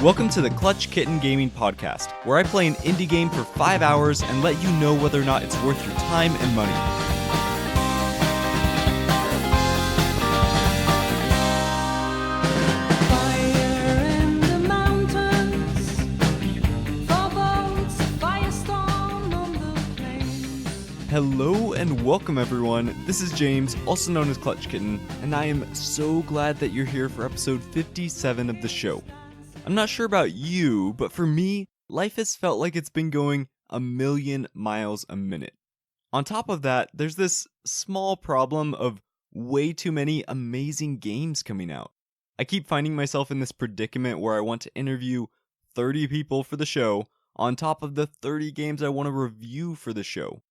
Welcome to the klutchkittengaming podcast, where I play an indie game for 5 hours and let you know whether or not it's worth your time and money. Hello and welcome everyone, this is James, also known as Clutch Kitten, and I am so glad that you're here for episode 57 of the show. I'm not sure about you, but for me, life has felt like it's been going a million miles a minute. On top of that, there's this small problem of way too many amazing games coming out. I keep finding myself in this predicament where I want to interview 30 people for the show, on top of the 30 games I want to review for the show.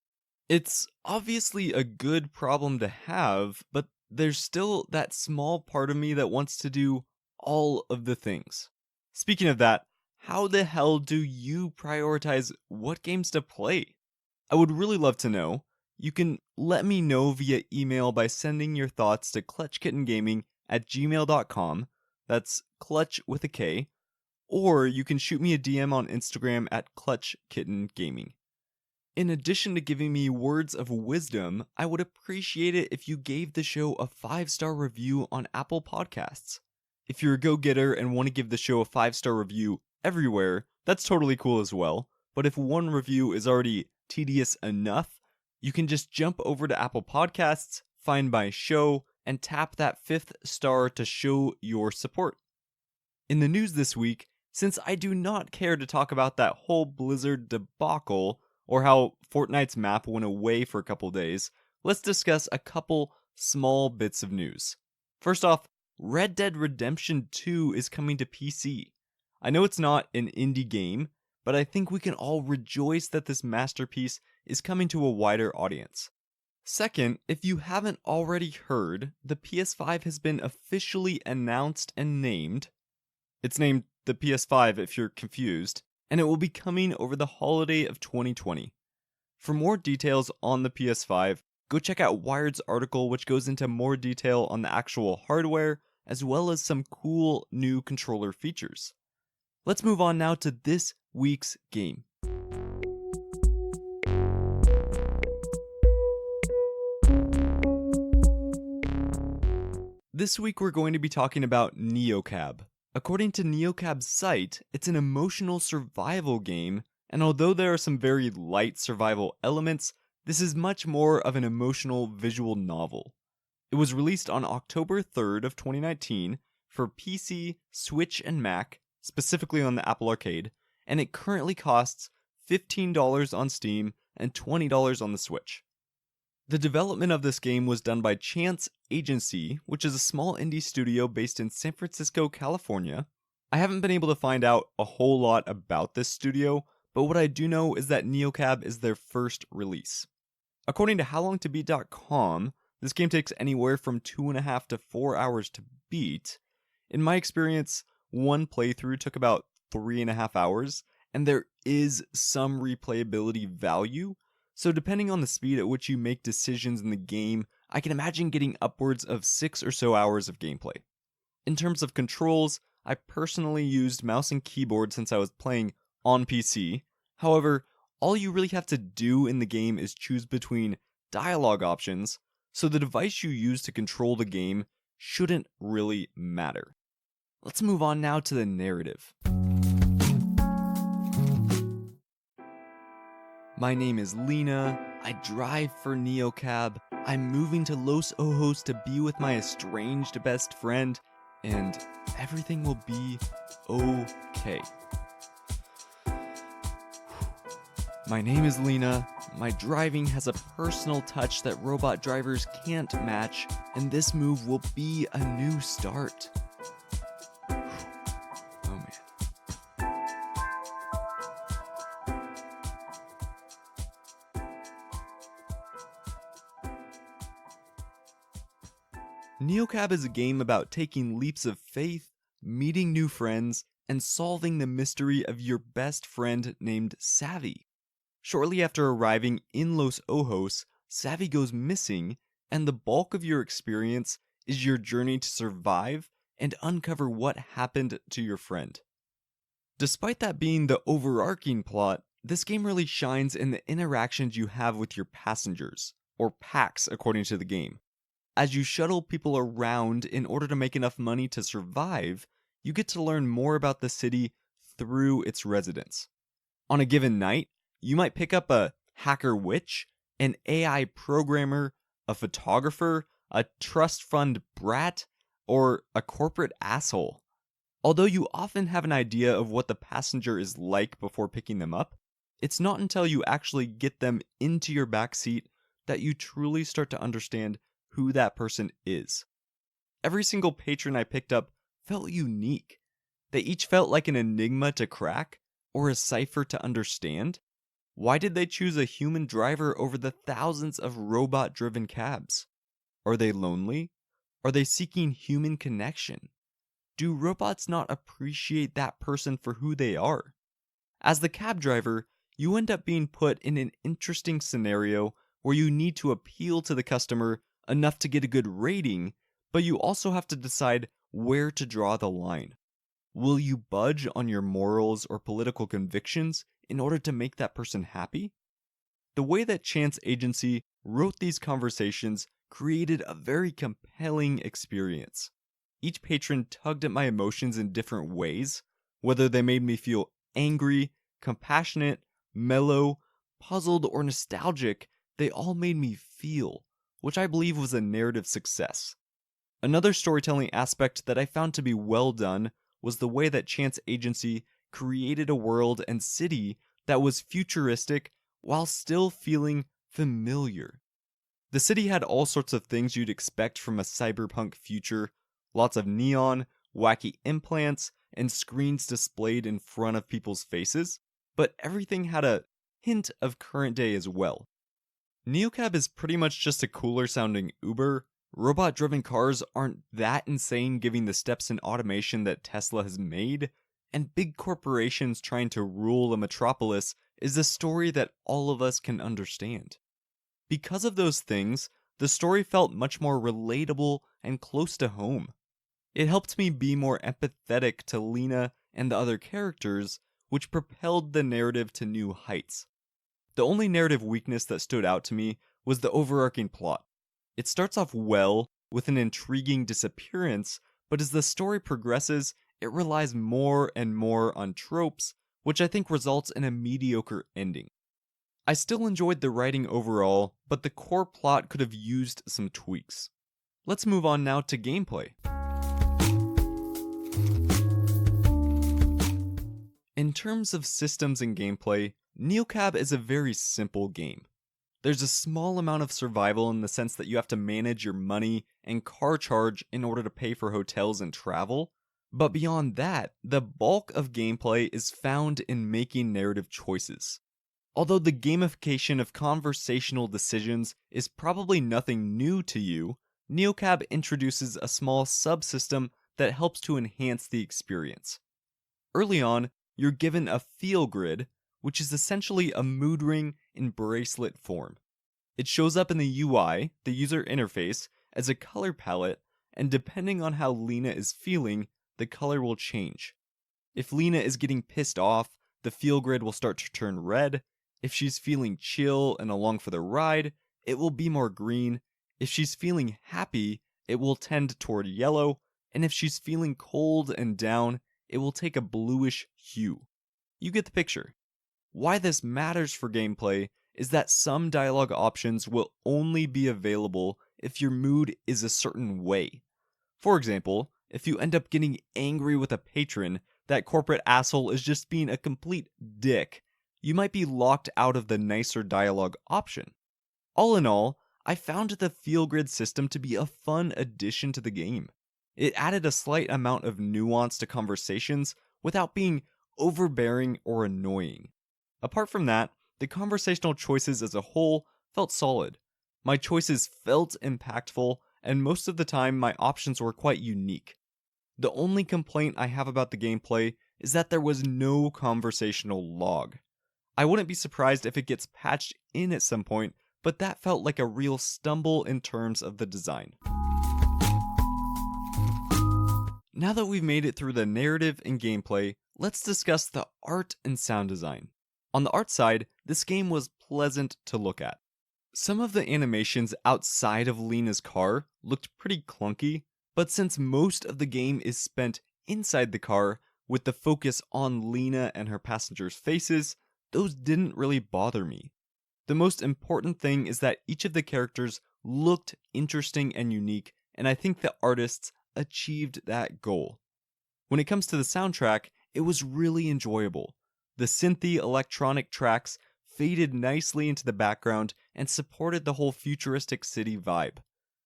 It's obviously a good problem to have, but there's still that small part of me that wants to do all of the things. Speaking of that, how the hell do you prioritize what games to play? I would really love to know. You can let me know via email by sending your thoughts to klutchkittengaming@gmail.com. That's clutch with a K. Or you can shoot me a DM on Instagram at klutchkittengaming. In addition to giving me words of wisdom, I would appreciate it if you gave the show a 5-star review on Apple Podcasts. If you're a go-getter and want to give the show a 5-star review everywhere, that's totally cool as well. But if one review is already tedious enough, you can just jump over to Apple Podcasts, find my show, and tap that 5th star to show your support. In the news this week, since I do not care to talk about that whole Blizzard debacle, or how Fortnite's map went away for a couple days, let's discuss a couple small bits of news. First off, Red Dead Redemption 2 is coming to PC. I know it's not an indie game, but I think we can all rejoice that this masterpiece is coming to a wider audience. Second, if you haven't already heard, the PS5 has been officially announced and named. It's named the PS5 if you're confused, and it will be coming over the holiday of 2020. For more details on the PS5, go check out Wired's article, which goes into more detail on the actual hardware, as well as some cool new controller features. Let's move on now to this week's game. This week we're going to be talking about Neocab. According to Neocab's site, it's an emotional survival game, and although there are some very light survival elements, this is much more of an emotional visual novel. It was released on October 3rd of 2019 for PC, Switch, and Mac, specifically on the Apple Arcade, and it currently costs $15 on Steam and $20 on the Switch. The development of this game was done by Chance Agency, which is a small indie studio based in San Francisco, California. I haven't been able to find out a whole lot about this studio, but what I do know is that Neocab is their first release. According to HowLongToBeat.com, this game takes anywhere from 2.5 to 4 hours to beat. In my experience, one playthrough took about 3.5 hours, and there is some replayability value, so depending on the speed at which you make decisions in the game, I can imagine getting upwards of 6 or so hours of gameplay. In terms of controls, I personally used mouse and keyboard since I was playing on PC. However, all you really have to do in the game is choose between dialogue options, so the device you use to control the game shouldn't really matter. Let's move on now to the narrative. My name is Lena, I drive for Neocab, I'm moving to Los Ojos to be with my estranged best friend, and everything will be okay. My name is Lena, my driving has a personal touch that robot drivers can't match, and this move will be a new start. Oh man. Neocab is a game about taking leaps of faith, meeting new friends, and solving the mystery of your best friend named Savvy. Shortly after arriving in Los Ojos, Savvy goes missing, and the bulk of your experience is your journey to survive and uncover what happened to your friend. Despite that being the overarching plot, this game really shines in the interactions you have with your passengers, or packs according to the game. As you shuttle people around in order to make enough money to survive, you get to learn more about the city through its residents. On a given night, you might pick up a hacker witch, an AI programmer, a photographer, a trust fund brat, or a corporate asshole. Although you often have an idea of what the passenger is like before picking them up, it's not until you actually get them into your backseat that you truly start to understand who that person is. Every single patron I picked up felt unique. They each felt like an enigma to crack, or a cipher to understand. Why did they choose a human driver over the thousands of robot-driven cabs? Are they lonely? Are they seeking human connection? Do robots not appreciate that person for who they are? As the cab driver, you end up being put in an interesting scenario where you need to appeal to the customer enough to get a good rating, but you also have to decide where to draw the line. Will you budge on your morals or political convictions in order to make that person happy? The way that Chance Agency wrote these conversations created a very compelling experience. Each patron tugged at my emotions in different ways, whether they made me feel angry, compassionate, mellow, puzzled, or nostalgic. They all made me feel, which I believe was a narrative success. Another storytelling aspect that I found to be well done was the way that Chance Agency created a world and city that was futuristic while still feeling familiar. The city had all sorts of things you'd expect from a cyberpunk future, lots of neon, wacky implants, and screens displayed in front of people's faces, but everything had a hint of current day as well. Neocab is pretty much just a cooler sounding Uber. Robot-driven cars aren't that insane given the steps in automation that Tesla has made, and big corporations trying to rule a metropolis is a story that all of us can understand. Because of those things, the story felt much more relatable and close to home. It helped me be more empathetic to Lena and the other characters, which propelled the narrative to new heights. The only narrative weakness that stood out to me was the overarching plot. It starts off well, with an intriguing disappearance, but as the story progresses, it relies more and more on tropes, which I think results in a mediocre ending. I still enjoyed the writing overall, but the core plot could have used some tweaks. Let's move on now to gameplay. In terms of systems and gameplay, Neocab is a very simple game. There's a small amount of survival in the sense that you have to manage your money and car charge in order to pay for hotels and travel, but beyond that, the bulk of gameplay is found in making narrative choices. Although the gamification of conversational decisions is probably nothing new to you, Neocab introduces a small subsystem that helps to enhance the experience. Early on, you're given a feel grid, which is essentially a mood ring in bracelet form. It shows up in the UI, the user interface, as a color palette, and depending on how Lena is feeling, the color will change. If Lena is getting pissed off, the feel grid will start to turn red. If she's feeling chill and along for the ride, it will be more green. If she's feeling happy, it will tend toward yellow. And if she's feeling cold and down, it will take a bluish hue. You get the picture. Why this matters for gameplay is that some dialogue options will only be available if your mood is a certain way. For example, if you end up getting angry with a patron, that corporate asshole is just being a complete dick, you might be locked out of the nicer dialogue option. All in all, I found the feel grid system to be a fun addition to the game. It added a slight amount of nuance to conversations without being overbearing or annoying. Apart from that, the conversational choices as a whole felt solid. My choices felt impactful, and most of the time my options were quite unique. The only complaint I have about the gameplay is that there was no conversational log. I wouldn't be surprised if it gets patched in at some point, but that felt like a real stumble in terms of the design. Now that we've made it through the narrative and gameplay, let's discuss the art and sound design. On the art side, this game was pleasant to look at. Some of the animations outside of Lena's car looked pretty clunky, but since most of the game is spent inside the car with the focus on Lena and her passengers' faces, those didn't really bother me. The most important thing is that each of the characters looked interesting and unique, and I think the artists achieved that goal. When it comes to the soundtrack, it was really enjoyable. The synthy electronic tracks faded nicely into the background and supported the whole futuristic city vibe.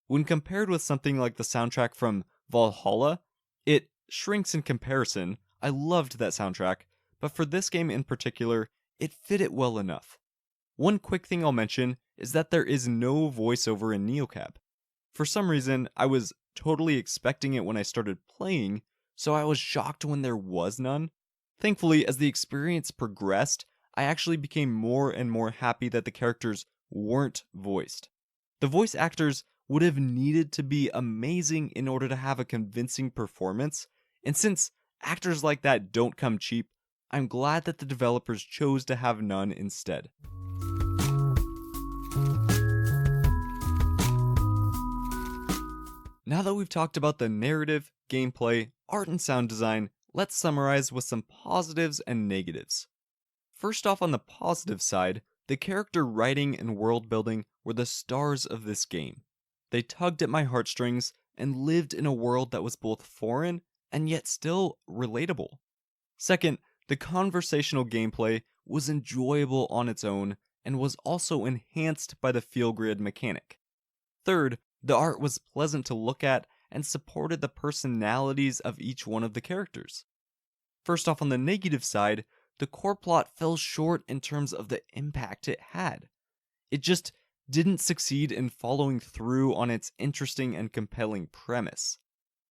When compared with something like the soundtrack from Valhalla, it shrinks in comparison. I loved that soundtrack, but for this game in particular, it fit it well enough. One quick thing I'll mention is that there is no voiceover in NeoCab. For some reason, I was totally expecting it when I started playing, so I was shocked when there was none. Thankfully, as the experience progressed, I actually became more and more happy that the characters weren't voiced. The voice actors would have needed to be amazing in order to have a convincing performance, and since actors like that don't come cheap, I'm glad that the developers chose to have none instead. Now that we've talked about the narrative, gameplay, art and sound design, let's summarize with some positives and negatives. First off, on the positive side, the character writing and world building were the stars of this game. They tugged at my heartstrings and lived in a world that was both foreign and yet still relatable. Second, the conversational gameplay was enjoyable on its own and was also enhanced by the feel grid mechanic. Third, the art was pleasant to look at and supported the personalities of each one of the characters. First off, on the negative side, the core plot fell short in terms of the impact it had. It just didn't succeed in following through on its interesting and compelling premise.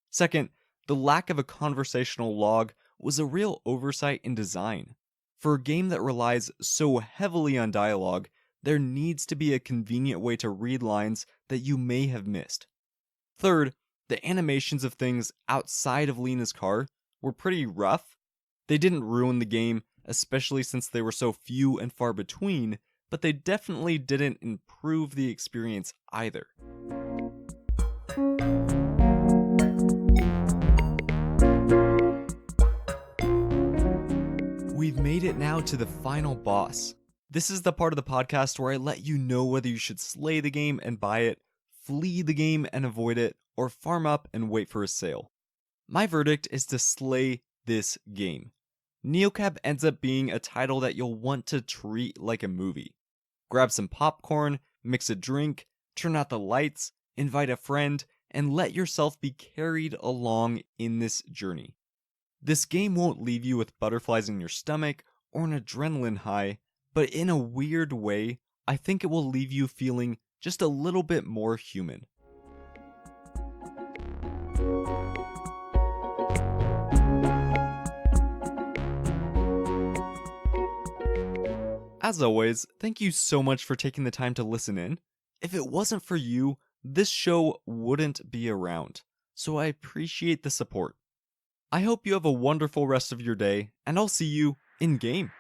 Second, the lack of a conversational log was a real oversight in design. For a game that relies so heavily on dialogue, there needs to be a convenient way to read lines that you may have missed. Third, the animations of things outside of Lena's car were pretty rough. They didn't ruin the game, especially since they were so few and far between, but they definitely didn't improve the experience either. We've made it now to the final boss. This is the part of the podcast where I let you know whether you should slay the game and buy it, flee the game and avoid it, or farm up and wait for a sale. My verdict is to slay this game. NeoCab ends up being a title that you'll want to treat like a movie. Grab some popcorn, mix a drink, turn out the lights, invite a friend, and let yourself be carried along in this journey. This game won't leave you with butterflies in your stomach or an adrenaline high, but in a weird way, I think it will leave you feeling just a little bit more human. As always, thank you so much for taking the time to listen in. If it wasn't for you, this show wouldn't be around, so I appreciate the support. I hope you have a wonderful rest of your day, and I'll see you in game.